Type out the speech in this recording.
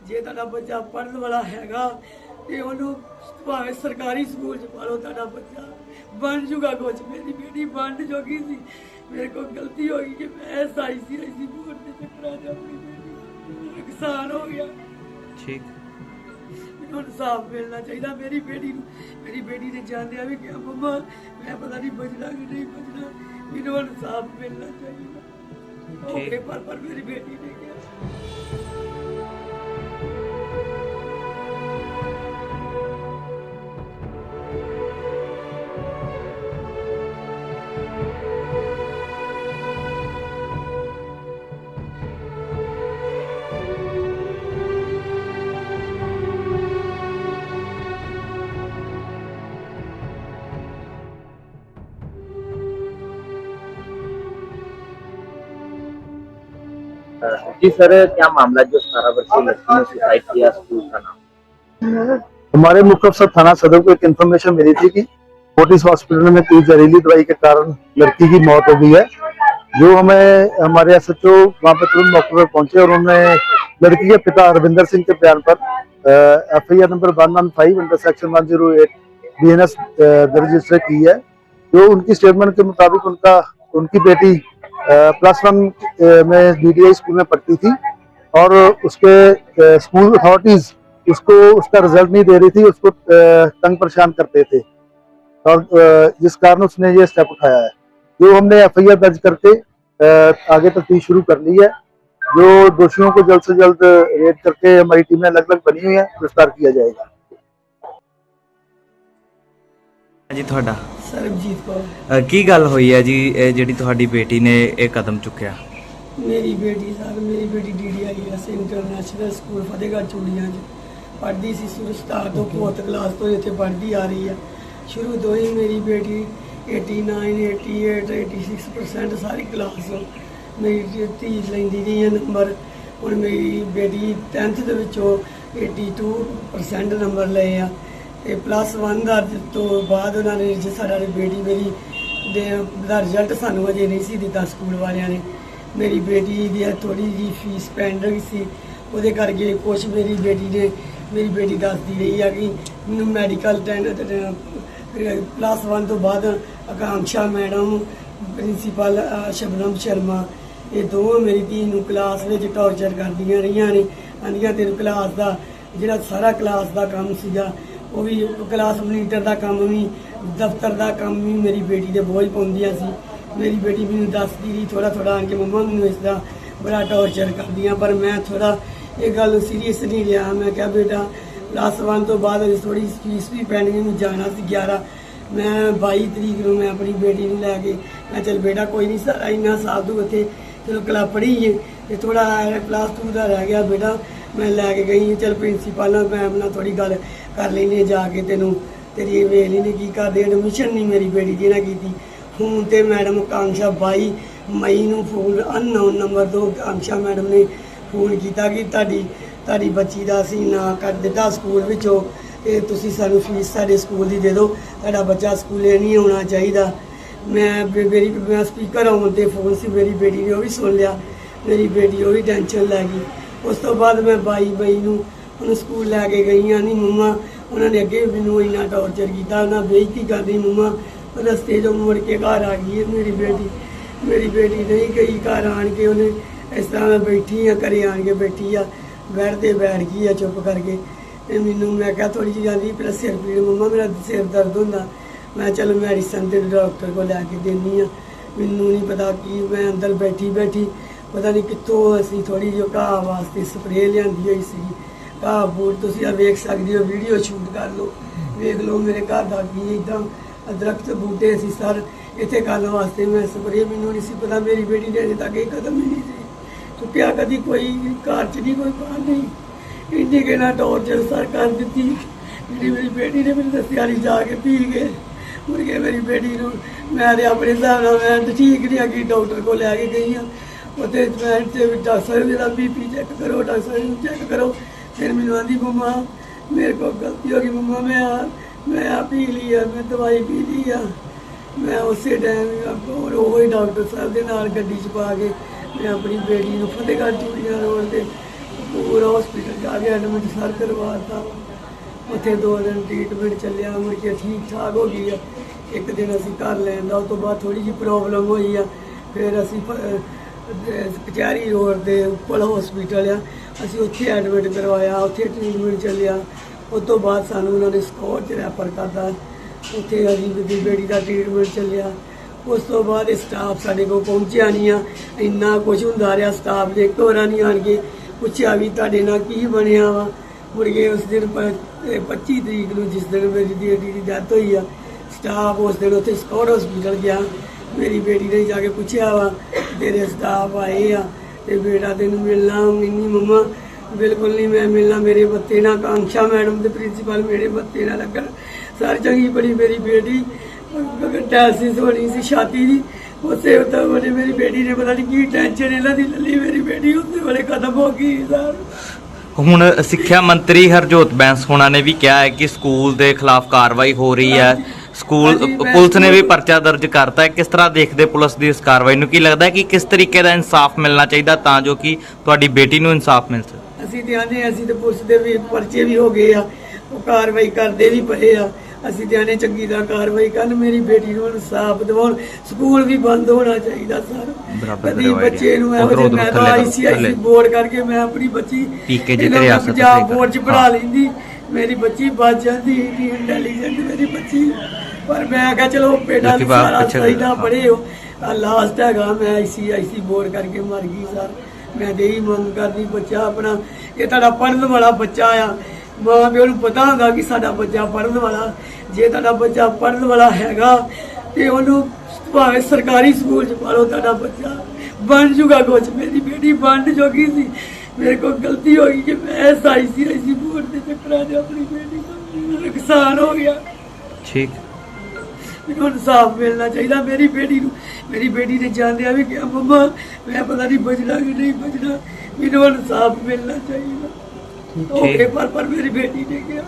जे तुहाडा बच्चा पढ़ने वाला हैगा ते ओनू भावें सरकारी स्कूल च पढ़ो, तुहाडा बच्चा बन जूगा कुछ। मेरी बेटी बन जोगी सी, मेरे को गलती हो गई कि मैं ICSE बोर्ड के चक्कर च अपनी बेटी दा नुकसान हो गया। ठीक मैनूं इंसाफ मिलना चाहिए मेरी बेटी ने जांदिया भी क्या मम्मा मैं पता नहीं बचना कि नहीं बचना, मैनूं इंसाफ मिलना चाहिए। ओके पर मेरी बेटी ने क्या जी सर, क्या मामला जो 17 वर्षीय लड़की ने सुसाइड किया, स्कूल का नाम? हमारे मुख्य अफसर थाना सदर को एक इन्फॉर्मेशन मिली थी कि फोर्टिस हॉस्पिटल में कोई जहरीली दवाई के कारण लड़की की मौत हो गई है। जो हमें हमारे SHO वहाँ पे तुरंत मौके पर पहुंचे और उन्होंने लड़की के पिता हरविंदर सिंह के बयान पर FIR number 115 under section 108 BNS दर्ज रजिस्टर की है। जो उनकी स्टेटमेंट के मुताबिक उनकी बेटी +1 में DDI स्कूल में पढ़ती थी और उसके स्कूल अथॉरिटीज उसको उसका रिजल्ट नहीं दे रही थी, उसको तंग परेशान करते थे और जिस कारण उसने ये स्टेप उठाया है। जो हमने FIR दर्ज करके आगे तफ्तीश शुरू कर ली है। जो दोषियों को जल्द से जल्द रेड करके हमारी टीमें अलग अलग बनी हुई है, गिरफ्तार किया जाएगा। जी ਤੁਹਾਡਾ सरबजीत कौर। ਕੀ ਗੱਲ ਹੋਈ ਹੈ ਜੀ ਜਿਹੜੀ ਤੁਹਾਡੀ ਬੇਟੀ ਨੇ ਇਹ ਕਦਮ ਚੁੱਕਿਆ? मेरी बेटी DDIS इंटरनेशनल स्कूल फतेहगढ़ चूड़ियां पढ़ती सी। शुरू स्टार्ट तो 4th क्लास तो इतने पढ़ती आ रही है। शुरू तो ही मेरी बेटी 89, 88, 86% सारी क्लास मेरी धी लैंदी रही है नंबर। हुण मेरी बेटी 10th दे विचों 82% नंबर लए आ ते +1 ਦਾ ਤੋਂ ਬਾਅਦ ਉਹਨਾਂ ਨੇ ਜੇ ਸਾਡਾ ਬੇਟੀ ਮੇਰੀ ਦਾ ਰਿਜ਼ਲਟ ਸਾਨੂੰ ਅਜੇ ਨਹੀਂ ਸੀ ਦਿੱਤਾ ਸਕੂਲ ਵਾਲਿਆਂ ਨੇ। ਮੇਰੀ ਬੇਟੀ ਦੀ ਥੋੜੀ ਜੀ ਫੀਸ ਪੈਂਡਿੰਗ ਸੀ, ਉਹਦੇ ਕਰਕੇ ਕੁਛ ਮੇਰੀ ਬੇਟੀ ਦੱਸਦੀ ਰਹੀ ਆ ਕਿ ਮੈਨੂੰ ਮੈਡੀਕਲ +1 ਤੋਂ ਬਾਅਦ ਆਕਾਂक्षा ਮੈਡਮ, ਪ੍ਰਿੰਸੀਪਲ ਸ਼ਬਨਮ ਸ਼ਰਮਾ, ਇਹ ਦੋਵੇਂ ਮੇਰੀ ਧੀ ਨੂੰ ਕਲਾਸ ਵਿੱਚ ਟੌਰਚਰ ਕਰਦੀਆਂ ਰਹੀਆਂ ਨੇ। ਆਂਦੀਆਂ ਤੈਨੂੰ ਕਲਾਸ ਦਾ ਜਿਹੜਾ ਸਾਰਾ ਕਲਾਸ ਦਾ ਕੰਮ ਸੀਗਾ ਉਹ ਵੀ ਕਲਾਸ ਮੋਨੀਟਰ ਦਾ ਕੰਮ ਵੀ, ਦਫ਼ਤਰ ਦਾ ਕੰਮ ਵੀ ਮੇਰੀ ਬੇਟੀ ਦੇ ਬੋਝ ਪਾਉਂਦੀਆਂ ਸੀ। ਮੇਰੀ ਬੇਟੀ ਮੈਨੂੰ ਦੱਸਦੀ ਰਹੀ ਥੋੜਾ ਆਣ ਕੇ ਮੰਮਾ ਮੈਨੂੰ ਇਸ ਦਾ ਬੜਾ ਟੌਰਚਰ ਕਰਦੀਆਂ, ਪਰ ਮੈਂ ਥੋੜਾ ਇਹ ਗੱਲ ਨੂੰ ਸੀਰੀਅਸ ਨਹੀਂ ਲਿਆ। ਮੈਂ ਕਿਹਾ ਬੇਟਾ +1 ਤੋਂ ਬਾਅਦ ਥੋੜੀ ਫੀਸ ਵੀ ਪੈਣੀ, ਮੈਨੂੰ ਜਾਣਾ ਸੀ 11। ਮੈਂ 22 ਤਰੀਕ ਨੂੰ ਮੈਂ ਆਪਣੀ ਬੇਟੀ ਨੂੰ ਲੈ ਕੇ ਮੈਂ ਚੱਲ ਬੇਟਾ ਕੋਈ ਨਹੀਂ ਸਾਰਾ ਇੰਨਾ ਸਾਲ ਤੂੰ ਉੱਥੇ ਚਲੋ ਕਲਾ ਪੜ੍ਹੀਏ ਤੇ ਥੋੜਾ +2 ਦਾ ਰਹਿ ਗਿਆ ਬੇਟਾ। ਮੈਂ ਲੈ ਕੇ ਗਈ ਚਲ ਪ੍ਰਿੰਸੀਪਲ ਨਾਲ ਮੈਮ ਨਾਲ ਥੋੜੀ ਗੱਲ ਕਰ ਲੈਨੇ ਜਾ ਕੇ, ਤੈਨੂੰ ਤੇਰੀ ਵੇਖ ਲੈਨੇ ਕੀ ਕਰਦੇ। ਐਡਮਿਸ਼ਨ ਨਹੀਂ ਮੇਰੀ ਬੇਟੀ ਦੀ ਨਾ ਕੀਤੀ। ਹੁਣ ਤੇ ਮੈਡਮ ਆਕਾਂक्षा 22 ਮਈ ਨੂੰ ਫੋਨ ਅਨਨੋਨ ਨੰਬਰ ਤੋਂ ਆਕਾਂक्षा ਮੈਡਮ ਨੇ ਫੋਨ ਕੀਤਾ ਕਿ ਤੁਹਾਡੀ ਬੱਚੀ ਦਾ ਅਸੀਂ ਨਾਂ ਕਰ ਦਿੱਤਾ ਸਕੂਲ ਵਿੱਚੋਂ ਤੇ ਤੁਸੀਂ ਸਾਨੂੰ ਫੀਸ ਸਾਡੇ ਸਕੂਲ ਦੀ ਦੇ ਦਿਓ, ਤੁਹਾਡਾ ਬੱਚਾ ਸਕੂਲੇ ਨਹੀਂ ਆਉਣਾ ਚਾਹੀਦਾ। ਮੈਂ ਸਪੀਕਰ ਆਉਣ 'ਤੇ ਫੋਨ ਸੀ, ਮੇਰੀ ਬੇਟੀ ਨੇ ਉਹ ਵੀ ਸੁਣ ਲਿਆ। ਮੇਰੀ ਬੇਟੀ ਉਹ ਵੀ ਟੈਨਸ਼ਨ ਲੈ ਗਈ। ਉਸ ਤੋਂ ਬਾਅਦ ਮੈਂ 22 ਮਈ ਨੂੰ ਉਹਨੂੰ ਸਕੂਲ ਲੈ ਕੇ ਗਈ ਹਾਂ। ਨਹੀਂ ਮੰਮਾ ਉਹਨਾਂ ਨੇ ਅੱਗੇ ਮੈਨੂੰ ਇੰਨਾ ਟੌਰਚਰ ਕੀਤਾ, ਉਹਨਾਂ ਬੇਇੱਜ਼ਤੀ ਕਰਦੀ। ਮੰਮਾ ਰਸਤੇ 'ਚੋਂ ਮੁੜ ਕੇ ਘਰ ਆ ਗਈ ਹੈ ਮੇਰੀ ਬੇਟੀ ਨਹੀਂ ਗਈ ਘਰ ਆਣ ਕੇ। ਉਹਨੇ ਇਸ ਤਰ੍ਹਾਂ ਮੈਂ ਬੈਠੀ ਆ, ਘਰੇ ਆਣ ਕੇ ਬੈਠੀ ਆ, ਬੈਠ 'ਤੇ ਬੈਠ ਗਈ ਆ ਚੁੱਪ ਕਰਕੇ। ਤੇ ਮੈਨੂੰ ਮੈਂ ਕਿਹਾ ਥੋੜ੍ਹੀ ਜਿਹੀ ਜਾਂਦੀ ਪਹਿਲਾਂ ਸਿਰ ਪੀੜ, ਮੰਮਾ ਮੇਰਾ ਸਿਰ ਦਰਦ ਹੁੰਦਾ। ਮੈਂ ਚਲ ਮੈਡੀਸਨ ਤੇ ਡਾਕਟਰ ਕੋਲ ਲੈ ਕੇ ਦਿੰਦੀ ਹਾਂ। ਮੈਨੂੰ ਨਹੀਂ ਪਤਾ ਕੀ ਮੈਂ ਅੰਦਰ ਬੈਠੀ ਪਤਾ ਨਹੀਂ ਕਿੱਥੋਂ ਅਸੀਂ ਥੋੜ੍ਹੀ ਜਿਹੀ ਘਾਹ ਵਾਸਤੇ ਸਪਰੇਅ ਲਿਆਂਦੀ ਹੋਈ ਸੀ। ਘਾਹ ਬੂਟ ਤੁਸੀਂ ਆ ਵੇਖ ਸਕਦੇ ਹੋ, ਵੀਡੀਓ ਸ਼ੂਟ ਕਰ ਲਓ, ਵੇਖ ਲਓ ਮੇਰੇ ਘਰ ਦਾ ਕੀ ਇੱਦਾਂ ਦਰਖਤ ਬੂਟੇ ਸੀ ਸਰ ਇੱਥੇ ਕਰਨ ਵਾਸਤੇ। ਮੈਂ ਸਪਰੇਅ ਮੈਨੂੰ ਨਹੀਂ ਸੀ ਪਤਾ। ਮੇਰੀ ਬੇਟੀ ਨੇ ਅਜੇ ਤੱਕ ਇਹ ਕਦਮ ਹੀ ਨਹੀਂ ਸੀ ਚੁੱਕਿਆ, ਕਦੀ ਕੋਈ ਘਰ 'ਚ ਨਹੀਂ ਕੋਈ ਬਾਹਰ ਨਹੀਂ। ਇੰਨੀ ਕਿਹਨਾਂ ਟੌਰਚਰ ਸਰ ਕਰ ਦਿੱਤੀ। ਮੇਰੀ ਬੇਟੀ ਨੇ ਮੈਨੂੰ ਦੱਸਿਆ ਨਹੀਂ, ਜਾ ਕੇ ਪੀ ਗਏ। ਮੁੜ ਕੇ ਮੇਰੀ ਬੇਟੀ ਨੂੰ ਮੈਂ ਤੇ ਆਪਣੇ ਹਿਸਾਬ ਨਾਲ ਮੈਂ ਠੀਕ ਨਹੀਂ ਹੈਗੀ, ਡਾਕਟਰ ਕੋਲ ਲੈ ਕੇ ਗਈ ਹਾਂ। ਉੱਥੇ ਮੈਂ ਤੇ ਡਾਕਟਰ ਮੇਰਾ BP ਚੈੱਕ ਕਰੋ, ਡਾਕਟਰ ਨੂੰ ਚੈੱਕ ਕਰੋ। ਫਿਰ ਮੈਨੂੰ ਆਂਦੀ ਮੰਮਾ ਮੇਰੇ ਕੋਲ ਗਲਤੀ ਹੋ ਗਈ, ਮੰਮਾ ਮੈਂ ਆ ਪੀ ਲਈ ਆ, ਮੈਂ ਦਵਾਈ ਪੀ ਲਈ ਆ। ਮੈਂ ਉਸੇ ਟਾਈਮ ਉਹ ਹੀ ਡਾਕਟਰ ਸਾਹਿਬ ਦੇ ਨਾਲ ਗੱਡੀ 'ਚ ਪਾ ਕੇ ਮੈਂ ਆਪਣੀ ਬੇਟੀ ਨੂੰ ਫਤਿਹਗੜ੍ਹ ਚੂੜੀਆਂ ਰੋਡ 'ਤੇ ਪੂਰਾ ਹਸਪੀਟਲ ਜਾ ਕੇ ਐਡਮਿਟ ਸਰ ਕਰਵਾਤਾ। ਉੱਥੇ 2 ਦਿਨ ਟ੍ਰੀਟਮੈਂਟ ਚੱਲਿਆ, ਮੁੜ ਕੇ ਠੀਕ ਠਾਕ ਹੋ ਗਈ ਆ। ਇੱਕ ਦਿਨ ਅਸੀਂ ਘਰ ਲੈਂਦਾ, ਉਸ ਤੋਂ ਬਾਅਦ ਥੋੜੀ ਜਿਹੀ ਪ੍ਰੋਬਲਮ ਹੋਈ ਆ। ਫਿਰ ਅਸੀਂ ਕਚਹਿਰੀ ਰੋਡ ਦੇ ਉੱਪਰ ਹਸਪੀਟਲ ਆ, ਅਸੀਂ ਉੱਥੇ ਐਡਮਿਟ ਕਰਵਾਇਆ, ਉੱਥੇ ਟ੍ਰੀਟਮੈਂਟ ਚੱਲਿਆ। ਉਸ ਤੋਂ ਬਾਅਦ ਸਾਨੂੰ ਉਹਨਾਂ ਨੇ ਸਕੋਰ 'ਚ ਰੈਫਰ ਕਰਤਾ, ਉੱਥੇ ਮੇਰੀ ਬੇਟੀ ਦਾ ਟ੍ਰੀਟਮੈਂਟ ਚੱਲਿਆ। ਉਸ ਤੋਂ ਬਾਅਦ ਸਟਾਫ ਸਾਡੇ ਕੋਲ ਪਹੁੰਚਿਆ ਨਹੀਂ ਆ, ਇੰਨਾ ਕੁਝ ਹੁੰਦਾ ਰਿਹਾ। ਸਟਾਫ ਦੇ ਇੱਕ ਵਾਰ ਨਹੀਂ ਆਣ ਕੇ ਪੁੱਛਿਆ ਵੀ ਤੁਹਾਡੇ ਨਾਲ ਕੀ ਬਣਿਆ ਵਾ। ਮੁੜ ਕੇ ਉਸ ਦਿਨ 25 ਤਰੀਕ ਨੂੰ ਜਿਸ ਦਿਨ ਮੇਰੀ ਬੇਟੀ ਦੀ ਡੈਥ ਹੋਈ ਆ, ਸਟਾਫ ਉਸ ਦਿਨ ਉੱਥੇ ਸਕੋਰ ਹਸਪੀਟਲ ਗਿਆ। ਮੇਰੀ ਬੇਟੀ ਨੇ ਜਾ ਕੇ ਪੁੱਛਿਆ ਵਾ, ਤੇਰੇ ਸਟਾਫ ਆਏ ਆ ਤੇ ਬੇਟਾ ਤੈਨੂੰ ਮਿਲਣਾ? ਨਹੀਂ ਮੰਮਾ ਬਿਲਕੁਲ ਨਹੀਂ ਮੈਂ ਮਿਲਣਾ, ਮੇਰੇ ਬੱਤੇ ਨਾਲ ਕਾਂਕਸ਼ਾ ਮੈਡਮ ਤੇ ਪ੍ਰਿੰਸੀਪਲ ਮੇਰੇ ਬੱਤੇ ਨਾਲ ਲੱਗਣ। ਸਰ ਚੰਗੀ ਬੜੀ ਮੇਰੀ ਬੇਟੀ ਡਾਇਲਿਸਿਸ ਹੋਣੀ ਸੀ ਛਾਤੀ ਦੀ, ਉਸੇ ਉੱਤੇ ਬੜੀ ਮੇਰੀ ਬੇਟੀ ਨੇ ਪਤਾ ਨਹੀਂ ਕੀ ਟੈਨਸ਼ਨ ਇਹਨਾਂ ਦੀ ਲੱਲੀ, ਮੇਰੀ ਬੇਟੀ ਉਸੇ ਵੇਲੇ ਖਤਮ ਹੋ ਗਈ ਸਰ। ਹੁਣ ਸਿੱਖਿਆ ਮੰਤਰੀ ਹਰਜੋਤ ਬੈਂਸ ਹੋਣਾ ਨੇ ਵੀ ਕਿਹਾ ਹੈ ਕਿ ਸਕੂਲ ਦੇ ਖਿਲਾਫ ਕਾਰਵਾਈ ਹੋ ਰਹੀ ਹੈ। ਸਕੂਲ ਪੁਲਿਸ ਨੇ ਵੀ ਪਰਚਾ ਦਰਜ ਕਰਤਾ ਹੈ। ਕਿਸ ਤਰ੍ਹਾਂ ਦੇਖਦੇ ਪੁਲਿਸ ਦੀ ਇਸ ਕਾਰਵਾਈ ਨੂੰ? ਕੀ ਲੱਗਦਾ ਹੈ ਕਿ ਕਿਸ ਤਰੀਕੇ ਦਾ ਇਨਸਾਫ ਮਿਲਣਾ ਚਾਹੀਦਾ ਤਾਂ ਜੋ ਕਿ ਤੁਹਾਡੀ ਬੇਟੀ ਨੂੰ ਇਨਸਾਫ ਮਿਲ ਸਕੇ? ਅਸੀਂ ਤੇ ਆਨੇ ਅਸੀਂ ਤੇ ਪੁਲਿਸ ਦੇ ਵੀ ਪਰਚੇ ਵੀ ਹੋ ਗਏ ਆ, ਉਹ ਕਾਰਵਾਈ ਕਰਦੇ ਵੀ ਪਏ ਆ। ਅਸੀਂ ਤੇ ਆਨੇ ਚੰਗੀ ਤਰ੍ਹਾਂ ਕਾਰਵਾਈ ਕਰਨ, ਮੇਰੀ ਬੇਟੀ ਨੂੰ ਇਨਸਾਫ ਦਿਵਾਉਣ। ਸਕੂਲ ਵੀ ਬੰਦ ਹੋਣਾ ਚਾਹੀਦਾ ਸਰ। ਕਦੀ ਬੱਚੇ ਨੂੰ ਇਹੋ ਜਿਹੇ ਮੈਂ ਤਾਂ ICSE ਬੋਰਡ ਕਰਕੇ ਮੈਂ ਆਪਣੀ ਬੱਚੀ ਪੰਜਾਬ ਬੋਰਡ 'ਚ ਪੜ੍ਹਾ ਲੈਂਦੀ, ਮੇਰੀ ਬੱਚੀ ਬਚ ਜਾਂਦੀ, ਇੰਟੈਲੀਜੈਂਟ ਮੇਰੀ ਬੱਚੀ। ਪਰ ਮੈਂ ਕਿਹਾ ਚਲੋ ਬੇਟਾ ਸਾਰਾ ਸਹੀ ਨਾ ਪੜ੍ਹੇ ਹੋ, ਲਾਸਟ ਹੈਗਾ ਮੈਂ ICSE ਬੋਰਡ ਕਰਕੇ ਮਰ ਗਈ ਸਰ। ਮੈਂ ਤੇ ਇਹੀ ਮੰਗ ਕਰਦੀ, ਬੱਚਾ ਆਪਣਾ ਇਹ ਤੁਹਾਡਾ ਪੜ੍ਹਨ ਵਾਲਾ ਬੱਚਾ ਆ, ਮਾਂ ਪਿਓ ਨੂੰ ਪਤਾ ਹੁੰਦਾ ਕਿ ਸਾਡਾ ਬੱਚਾ ਪੜ੍ਹਨ ਵਾਲਾ। ਜੇ ਤੁਹਾਡਾ ਬੱਚਾ ਪੜ੍ਹਨ ਵਾਲਾ ਹੈਗਾ ਤੇ ਉਹਨੂੰ ਭਾਵੇਂ ਸਰਕਾਰੀ ਸਕੂਲ 'ਚ ਪਾ ਲਓ, ਤੁਹਾਡਾ ਬੱਚਾ ਬਣ ਜੂਗਾ ਕੁਛ। ਮੇਰੀ ਬੇਟੀ ਬਣ ਜੋਗੀ ਸੀ, ਮੇਰੇ ਕੋਲ ਗਲਤੀ ਹੋ ਗਈ ਕਿ ਮੈਂ ICSE ਬੋਰਡ ਦੇ ਚੱਕਰਾਂ 'ਚ ਆਪਣੀ ਬੇਟੀ ਦਾ ਨੁਕਸਾਨ ਹੋ ਗਿਆ। ਠੀਕ, ਮੈਨੂੰ ਇਨਸਾਫ ਮਿਲਣਾ ਚਾਹੀਦਾ ਮੇਰੀ ਬੇਟੀ ਨੂੰ। ਮੇਰੀ ਬੇਟੀ ਨੇ ਜਾਣਦਿਆਂ ਵੀ ਕਿਹਾ ਮੰਮਾ ਮੈਂ ਪਤਾ ਨਹੀਂ ਬਚਣਾ ਕਿ ਨਹੀਂ ਬਚਣਾ, ਮੈਨੂੰ ਇਨਸਾਫ ਮਿਲਣਾ ਚਾਹੀਦਾ। ਪਰ ਮੇਰੀ ਬੇਟੀ ਨੇ ਕਿਹਾ